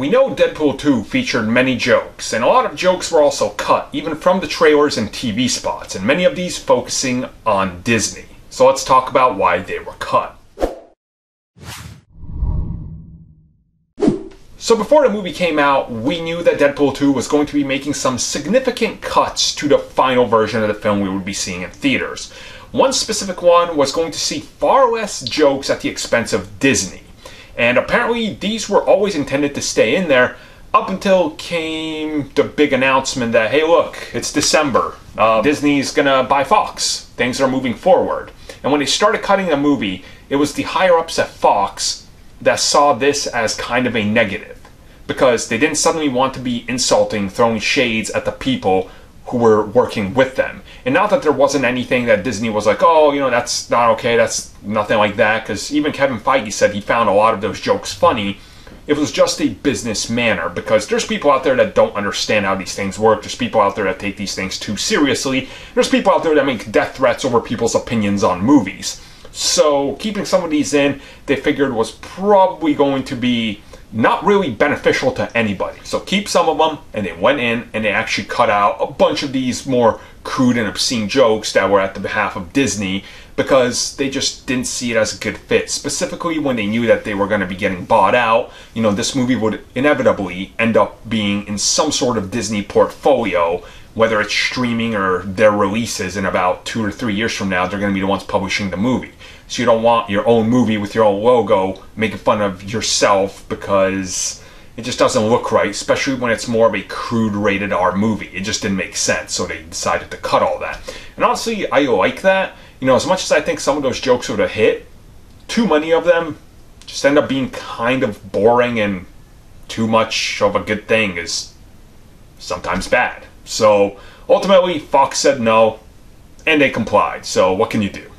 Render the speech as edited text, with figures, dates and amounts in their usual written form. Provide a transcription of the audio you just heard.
We know Deadpool 2 featured many jokes, and a lot of jokes were also cut, even from the trailers and TV spots, and many of these focusing on Disney. So let's talk about why they were cut. So before the movie came out, we knew that Deadpool 2 was going to be making some significant cuts to the final version of the film we would be seeing in theaters. One specific one was going to see far less jokes at the expense of Disney. And apparently these were always intended to stay in there up until came the big announcement that, hey look, it's December. Disney's gonna buy Fox. Things are moving forward. And when they started cutting the movie, it was the higher ups at Fox that saw this as kind of a negative. Because they didn't suddenly want to be insulting, throwing shades at the people who were working with them. And not that there wasn't anything that Disney was like, oh, you know, that's not okay, that's nothing like that, because even Kevin Feige said he found a lot of those jokes funny. It was just a business manner, because there's people out there that don't understand how these things work, there's people out there that take these things too seriously, there's people out there that make death threats over people's opinions on movies. So keeping some of these in, they figured was probably going to be not really beneficial to anybody. So keep some of them, and they went in and they actually cut out a bunch of these more crude and obscene jokes that were at the behalf of Disney, because they just didn't see it as a good fit. Specifically when they knew that they were going to be getting bought out. You know, this movie would inevitably end up being in some sort of Disney portfolio, whether it's streaming or their releases in about 2 or 3 years from now, they're going to be the ones publishing the movie. So you don't want your own movie with your own logo making fun of yourself, because it just doesn't look right, especially when it's more of a crude rated R movie. It just didn't make sense, so they decided to cut all that. And honestly, I like that. You know, as much as I think some of those jokes would have hit, too many of them just end up being kind of boring, and too much of a good thing is sometimes bad. So ultimately, Fox said no, and they complied. So what can you do?